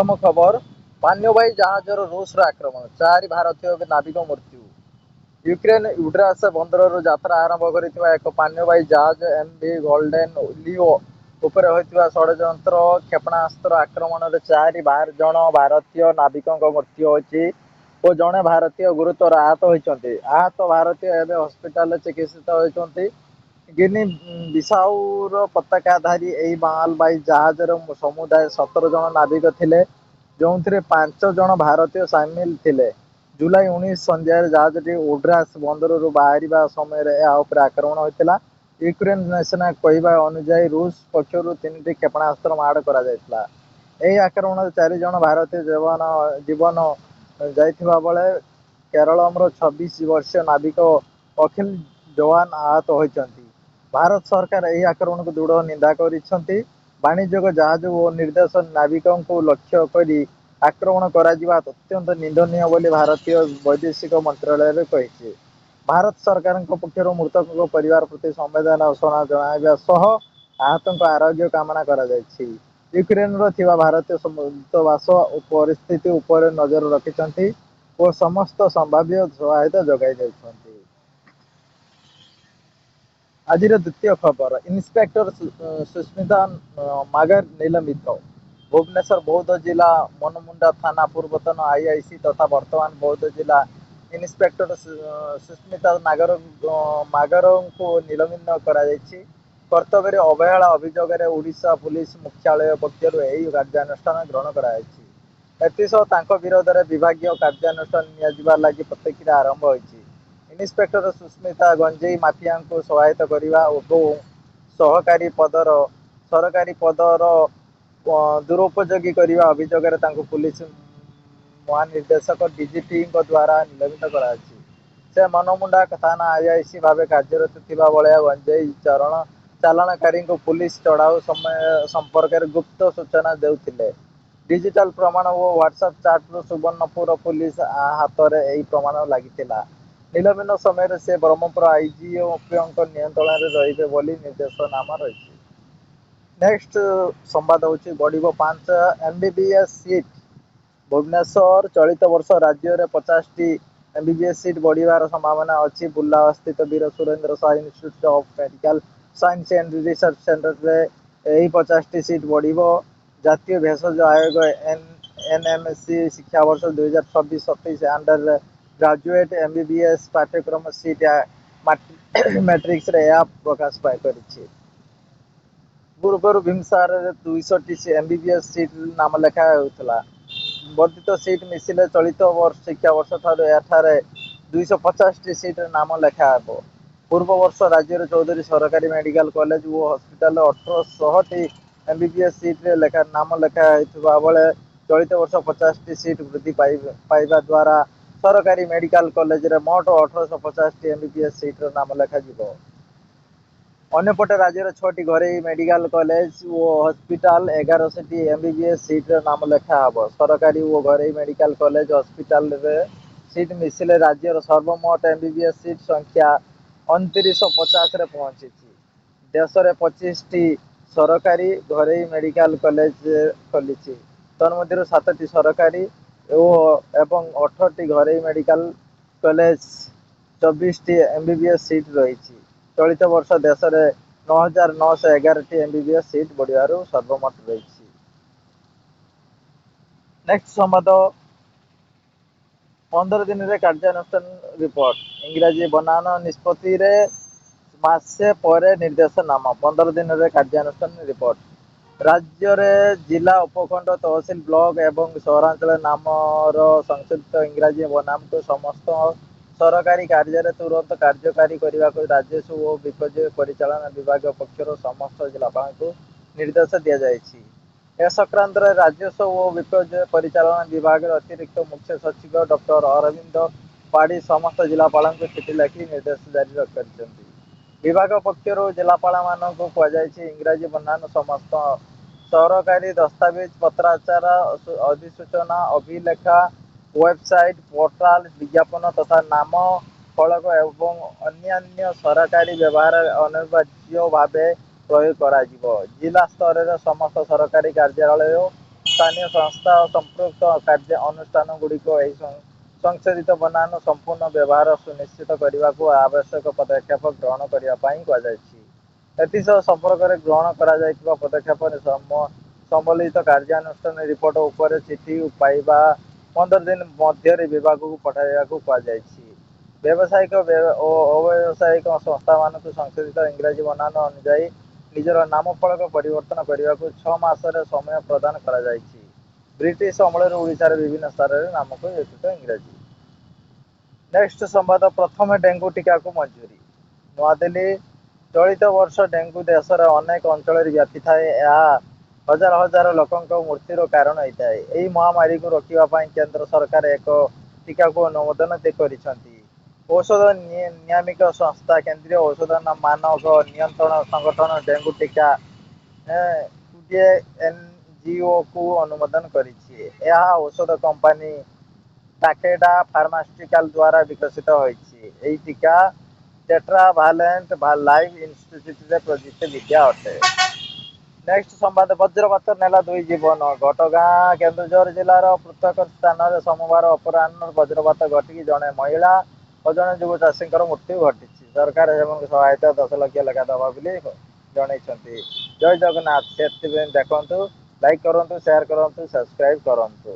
प्रथम खबर पाण्यवाही जहाजर रूसर आक्रमण 4 भारतीय नाविक मृत्यु। यूक्रेन यूड्रास बंदरରୁ ଯାତ୍ରା ଆରମ୍ଭ କରିଥିବା ଏକ ପାଣ୍ୟବାହୀ ଜାହାଜ ଏମ୍‌ଭି ଗୋଲ୍ଡେନ୍ ଲିଓ ଉପରେ ହୋଇଥିବା ଷଡ଼ଯନ୍ତ୍ର କ୍ଷେପଣାସ୍ତ୍ର ଆକ୍ରମଣରେ 4 ଜଣ ଭାରତୀୟ ନାବିକଙ୍କ ମୃତ୍ୟୁ ହୋଇଛି ଓ ଜଣେ ଭାରତୀୟ ଗୁରୁତର ଆହତ ହୋଇଛନ୍ତି। ଆହତ ଭାରତୀୟ ଏବେ ହସ୍ପିଟାଲରେ ଚିକିତ୍ସିତ ହେଉଛନ୍ତି। ଗିନି ବିସାଉର ପତାକାଧାରୀ ଏହି ମାଲବାହୀ ଜାହାଜରେ ସମୁଦାୟ 17 ଜଣ ନାବିକ ଥିଲେ, ଯେଉଁଥିରେ 5 ଜଣ ଭାରତୀୟ ସାମିଲ ଥିଲେ। ଜୁଲାଇ 19 ସନ୍ଧ୍ୟାରେ ଜାହାଜଟି ଓଡ୍ରାସ ବନ୍ଦରରୁ ବାହାରିବା ସମୟରେ ଏହା ଉପରେ ଆକ୍ରମଣ ହୋଇଥିଲା। ୟୁକ୍ରେନ ସେନା କହିବା ଅନୁଯାୟୀ ରୁଷ ପକ୍ଷରୁ 3ଟି କ୍ଷେପଣାସ୍ତ୍ର ମାଡ଼ କରାଯାଇଥିଲା। ଏହି ଆକ୍ରମଣରେ 4 ଜଣ ଭାରତୀୟ ଜୀବନ ଯାଇଥିବା ବେଳେ କେରଳର 26 ବର୍ଷୀୟ ନାବିକ ଅଖିଲ ଜୱାନ ଆହତ ହୋଇଛନ୍ତି। ଭାରତ ସରକାର ଏହି ଆକ୍ରମଣକୁ ଦୃଢ଼ ନିନ୍ଦା କରିଛନ୍ତି। ବାଣିଜ୍ୟିକ ଜାହାଜ ଓ ନିର୍ଦ୍ଦେଶ ନାବିକଙ୍କୁ ଲକ୍ଷ୍ୟ କରି ଆକ୍ରମଣ କରାଯିବା ଅତ୍ୟନ୍ତ ନିନ୍ଦନୀୟ ବୋଲି ଭାରତୀୟ ବୈଦେଶିକ ମନ୍ତ୍ରଣାଳୟ କହିଛି। ଭାରତ ସରକାରଙ୍କ ପକ୍ଷରୁ ମୃତକଙ୍କ ପରିବାର ପ୍ରତି ସମବେଦନା ଜଣାଇବା ସହ ଆହତଙ୍କ ଆରୋଗ୍ୟ କାମନା କରାଯାଇଛି। ୟୁକ୍ରେନରେ ଥିବା ଭାରତୀୟ ଦୂତାବାସ ପରିସ୍ଥିତି ଉପରେ ନଜର ରଖିଛନ୍ତି ଓ ସମସ୍ତ ସମ୍ଭାବ୍ୟ ସହାୟତା ଯୋଗାଇ ଦେଉଛନ୍ତି। ଆଜିର ଦ୍ୱିତୀୟ ଖବର ଇନ୍ସପେକ୍ଟର ସୁସ୍ମିତା ମାଗର ନିଲମ୍ବିତ। ଭୁବନେଶ୍ୱର ବୌଦ୍ଧ ଜିଲ୍ଲା ମନମୁଣ୍ଡା ଥାନା ପୂର୍ବତନ ଆଇଆଇସି ତଥା ବର୍ତ୍ତମାନ ବୌଦ୍ଧ ଜିଲ୍ଲା ଇନ୍ସପେକ୍ଟର ସୁସ୍ମିତା ମାଗରଙ୍କୁ ନିଲମ୍ବିତ କରାଯାଇଛି। କର୍ତ୍ତବ୍ୟରେ ଅବହେଳା ଅଭିଯୋଗରେ ଓଡ଼ିଶା ପୁଲିସ ମୁଖ୍ୟାଳୟ ପକ୍ଷରୁ ଏହି କାର୍ଯ୍ୟାନୁଷ୍ଠାନ ଗ୍ରହଣ କରାଯାଇଛି। ଏଥିସହ ତାଙ୍କ ବିରୋଧରେ ବିଭାଗୀୟ କାର୍ଯ୍ୟାନୁଷ୍ଠାନ ନିଆଯିବା ଲାଗି ପ୍ରକ୍ରିୟା ଆରମ୍ଭ ହୋଇଛି। ଇନ୍ସପେକ୍ଟର ସୁସ୍ମିତା ଗଞ୍ଜେଇ ମାଫିଆଙ୍କୁ ସହାୟତା କରିବା ଏବଂ ସରକାରୀ ପଦର ଦୁରୁପଯୋଗ କରିବା ଅଭିଯୋଗରେ ତାଙ୍କୁ ପୁଲିସ ମହାନିର୍ଦ୍ଦେଶକ ଡିଜିପିଙ୍କ ଦ୍ୱାରା ନିଲମ୍ବିତ କରାଯାଇଛି। ସେ ମନମୁଣ୍ଡା ଥାନା ଆଇଆଇସି ଭାବେ କାର୍ଯ୍ୟରତ ଥିବା ବେଳେ ଗଞ୍ଜେଇ ଚାଲାଣକାରୀଙ୍କୁ ପୁଲିସ ଚଢ଼ାଉ ସମ୍ପର୍କରେ ଗୁପ୍ତ ସୂଚନା ଦେଉଥିଲେ। ଡିଜିଟାଲ ପ୍ରମାଣ ଓ ହ୍ୱାଟ୍ସଆପ୍ ଚାଟ୍‌ରୁ ସୁବର୍ଣ୍ଣପୁର ପୁଲିସ ହାତରେ ଏହି ପ୍ରମାଣ ଲାଗିଥିଲା। ନିଲମ୍ବନ ସମୟରେ ସେ ବ୍ରହ୍ମପୁର ଆଇଜିଓଙ୍କ ନିୟନ୍ତ୍ରଣରେ ରହିବେ ବୋଲି ନିର୍ଦ୍ଦେଶନାମା ରହିଛି। ନେକ୍ସଟ ସମ୍ବାଦ ହେଉଛି ବଢ଼ିବ 5 ଏମ୍‌ବିବିଏସ୍ ସିଟ୍। ଭୁବନେଶ୍ୱର ଚଳିତ ବର୍ଷ ରାଜ୍ୟରେ 50ଟି ଏମ୍‌ବିବିଏସ୍ ସିଟ୍ ବଢ଼ିବାର ସମ୍ଭାବନା ଅଛି। ବୁର୍ଲାସ୍ଥିତ Veer Surendra Sai Institute of Medical Science and Research ସେଣ୍ଟରରେ ଏହି 50ଟି ସିଟ୍ ବଢ଼ିବ। ଜାତୀୟ ଭେଷଜ ଆୟୋଗ ଏନ୍‌ଏମ୍‌ସି ଶିକ୍ଷାବର୍ଷ 2026-27 ଅଣ୍ଡର ଗ୍ରାଜୁଏଟ୍ ଏମ୍‌ବିବିଏସ୍ ପାଠ୍ୟକ୍ରମ ସିଟ୍ ମ୍ୟାଟ୍ରିକ୍ସରେ ଏହା ପ୍ରକାଶ କରିଛି। ପୂର୍ବରୁ ଭୀମସାରରେ 200ଟି ଏମ୍‌ବିବିଏସ୍ ସିଟ୍‌ରେ ନାମ ଲେଖା ହେଉଥିଲା। ବର୍ଦ୍ଧିତ ସିଟ୍ ମିଶିଲେ ଚଳିତ ଶିକ୍ଷାବର୍ଷଠାରୁ ଏଠାରେ 250ଟି ସିଟ୍‌ରେ ନାମ ଲେଖା ହେବ। ପୂର୍ବ ବର୍ଷ ରାଜ୍ୟରେ 14ଟି ସରକାରୀ ମେଡିକାଲ କଲେଜ ଓ ହସ୍ପିଟାଲରେ 1800ଟି ଏମ୍‌ବିବିଏସ୍ ସିଟ୍‌ରେ ନାମ ଲେଖା ହୋଇଥିବା ବେଳେ ଚଳିତ ବର୍ଷ 50ଟି ସିଟ୍ ବୃଦ୍ଧି ପାଇବା ଦ୍ୱାରା ସରକାରୀ ମେଡିକାଲ କଲେଜରେ ମୋଟ 1850ଟି ଏମ୍‌ବିବିଏସ୍ ସିଟ୍‌ରେ ନାମ ଲେଖାଯିବ। ଅନ୍ୟପଟେ ରାଜ୍ୟରେ 6ଟି ଘରୋଇ ମେଡିକାଲ କଲେଜ ଓ ହସ୍ପିଟାଲ 1100ଟି ଏମ୍‌ବିବିଏସ୍ ସିଟ୍‌ରେ ନାମ ଲେଖା ହେବ। ସରକାରୀ ଓ ଘରୋଇ ମେଡିକାଲ କଲେଜ ଓ ହସ୍ପିଟାଲରେ ସିଟ୍ ମିଶିଲେ ରାଜ୍ୟର ସର୍ବମୋଟ ଏମ୍‌ବିବିଏସ୍ ସିଟ୍ ସଂଖ୍ୟା 2950ରେ ପହଞ୍ଚିଛି। ଦେଶରେ 25ଟି ସରକାରୀ ଘରୋଇ ମେଡିକାଲ କଲେଜ ଖୋଲିଛି। ତନ୍ମଧ୍ୟରୁ 7ଟି ସରକାରୀ ଏବଂ 18ଟି ଘରୋଇ ମେଡିକାଲ କଲେଜ 24ଟି ଏମ୍‌ବିବିଏସ୍ ସିଟ୍ ରହିଛି। ଚଳିତ ବର୍ଷ ଦେଶରେ 9911ଟି ଏମ୍‌ବିବିଏସ୍ ସିଟ୍ ବଢ଼ିବାର ସର୍ବମୋଟ ରହିଛି। ନେକ୍ସଟ ସମ୍ବାଦ 15 ଦିନରେ କାର୍ଯ୍ୟାନୁଷ୍ଠାନ ରିପୋର୍ଟ। ଇଂରାଜୀ ବନାନ ନିଷ୍ପତ୍ତିରେ ମାସେ ପରେ ନିର୍ଦ୍ଦେଶନାମା। 15 ଦିନରେ କାର୍ଯ୍ୟାନୁଷ୍ଠାନ ରିପୋର୍ଟ। ରାଜ୍ୟରେ ଜିଲ୍ଲା, ଉପଖଣ୍ଡ, ତହସିଲ, ବ୍ଲକ ଏବଂ ସହରାଞ୍ଚଳ ନାମର ସଂଶୋଧିତ ଇଂରାଜୀ ବନାନକୁ ସମସ୍ତ ସରକାରୀ କାର୍ଯ୍ୟରେ ତୁରନ୍ତ କାର୍ଯ୍ୟକାରୀ କରିବାକୁ ରାଜସ୍ୱ ଓ ବିପର୍ଯ୍ୟୟ ପରିଚାଳନା ବିଭାଗ ପକ୍ଷରୁ ସମସ୍ତ ଜିଲ୍ଲାପାଳଙ୍କୁ ନିର୍ଦ୍ଦେଶ ଦିଆଯାଇଛି। ଏ ସଂକ୍ରାନ୍ତରେ ରାଜସ୍ୱ ଓ ବିପର୍ଯ୍ୟୟ ପରିଚାଳନା ବିଭାଗର ଅତିରିକ୍ତ ମୁଖ୍ୟ ସଚିବ ଡକ୍ଟର ଅରବିନ୍ଦ ପାଢ଼ୀ ସମସ୍ତ ଜିଲ୍ଲାପାଳଙ୍କୁ ଚିଠି ଲେଖି ନିର୍ଦ୍ଦେଶ ଜାରି କରିଛନ୍ତି। ବିଭାଗ ପକ୍ଷରୁ ଜିଲ୍ଲାପାଳମାନଙ୍କୁ କୁହାଯାଇଛି, ଇଂରାଜୀ ବନାନ ସମସ୍ତ ସରକାରୀ ଦସ୍ତାବିଜ, ପତ୍ରାଚାର, ଅଧିସୂଚନା, ଅଭିଲେଖ, ୱେବସାଇଟ, ପୋର୍ଟାଲ, ବିଜ୍ଞାପନ ତଥା ନାମ ଫଳକ ଏବଂ ଅନ୍ୟାନ୍ୟ ସରକାରୀ ବ୍ୟବହାରରେ ଅନିବାର୍ଯ୍ୟ ଭାବେ ପ୍ରୟୋଗ କରାଯିବ। ଜିଲ୍ଲା ସ୍ତରରେ ସମସ୍ତ ସରକାରୀ କାର୍ଯ୍ୟାଳୟ ସ୍ଥାନୀୟ ସଂସ୍ଥା ଓ ସମ୍ପୃକ୍ତ କାର୍ଯ୍ୟ ଅନୁଷ୍ଠାନଗୁଡ଼ିକ ଏହି ସଂଶୋଧିତ ବନାନ ସମ୍ପୂର୍ଣ୍ଣ ବ୍ୟବହାର ସୁନିଶ୍ଚିତ କରିବାକୁ ଆବଶ୍ୟକ ପଦକ୍ଷେପ ଗ୍ରହଣ କରିବା ପାଇଁ କୁହାଯାଇଛି। ଏଥିସହ ସମ୍ପର୍କରେ ଗ୍ରହଣ କରାଯାଇଥିବା ପଦକ୍ଷେପ ସମ୍ବଳିତ କାର୍ଯ୍ୟାନୁଷ୍ଠାନ ରିପୋର୍ଟ ଉପରେ ଚିଠି ପାଇବା 15 ଦିନ ମଧ୍ୟରେ ବିଭାଗକୁ ପଠାଇବାକୁ କୁହାଯାଇଛି। ବ୍ୟବସାୟିକ ଓ ଅବ୍ୟବସାୟିକ ସଂସ୍ଥାମାନଙ୍କୁ ସଂଶୋଧିତ ଇଂରାଜୀ ବନାନ ଅନୁଯାୟୀ ନିଜର ନାମଫଳକ ପରିବର୍ତ୍ତନ କରିବାକୁ 6 ମାସର ସମୟ ପ୍ରଦାନ କରାଯାଇଛି। ବ୍ରିଟିଶ ଅମଳରେ ଓଡ଼ିଶାର ବିଭିନ୍ନ ସ୍ଥାନରେ ନାମକୁ ଏକୃତ ଇଂରାଜୀ। ନେକ୍ସଟ ସମ୍ବାଦ, ପ୍ରଥମେ ଡେଙ୍ଗୁ ଟିକାକୁ ମଞ୍ଜୁରୀ। ନୂଆଦିଲ୍ଲୀ, ଚଳିତ ବର୍ଷ ଡେଙ୍ଗୁ ଦେଶର ଅନେକ ଅଞ୍ଚଳରେ ବ୍ୟାପିଥାଏ। ଏହା ହଜାର ହଜାର ଲୋକଙ୍କ ମୃତ୍ୟୁର କାରଣ ହୋଇଥାଏ। ଏହି ମହାମାରୀକୁ ରୋକିବା ପାଇଁ କେନ୍ଦ୍ର ସରକାର ଏକ ଟିକାକୁ ଅନୁମୋଦନ କରିଛନ୍ତି। ଔଷଧ ନିୟାମକ ସଂସ୍ଥା କେନ୍ଦ୍ରୀୟ ଔଷଧ ମାନକ ନିୟନ୍ତ୍ରଣ ସଂଗଠନ ଡେଙ୍ଗୁ ଟିକା NGOକୁ ଅନୁମୋଦନ କରିଛି। ଏହା ଔଷଧ କମ୍ପାନୀ ଟାକେଡା ଫାର୍ମାସ୍ୟୁଟିକାଲ ଦ୍ୱାରା ବିକଶିତ ହୋଇଛି। ଏହି ଟିକା ଟେଟ୍ରାଭାଲେଣ୍ଟ ଲାଇଫ ଇନଷ୍ଟିଚ୍ୟୁଟରେ ପ୍ରଯୁକ୍ତି ବିଦ୍ୟା ଅଟେ। ନେକ୍ସଟ ସମ୍ବାଦ, ବଜ୍ରପାତ ନେଲା 2 ଜୀବନ। ଘଟଗାଁ, କେନ୍ଦୁଝର ଜିଲ୍ଲାର ପୃଥକ ସ୍ଥାନରେ ସୋମବାର ଅପରାହ୍ନରେ ବଜ୍ରପାତ ଘଟିକି ଜଣେ ମହିଳା ଓ ଜଣେ ଯୁବ ଚାଷୀଙ୍କର ମୃତ୍ୟୁ ଘଟିଛି। ସରକାର ସେମାନଙ୍କୁ ସହାୟତା 10 ଲକ୍ଷ ଲେଖା ଦେବା ବୋଲି ଜଣାଇଛନ୍ତି। ଜୟ ଜଗନ୍ନାଥ। ସେଥିପାଇଁ ଦେଖନ୍ତୁ, ଲାଇକ୍ କରନ୍ତୁ, ସେୟାର କରନ୍ତୁ, ସବସ୍କ୍ରାଇବ କରନ୍ତୁ।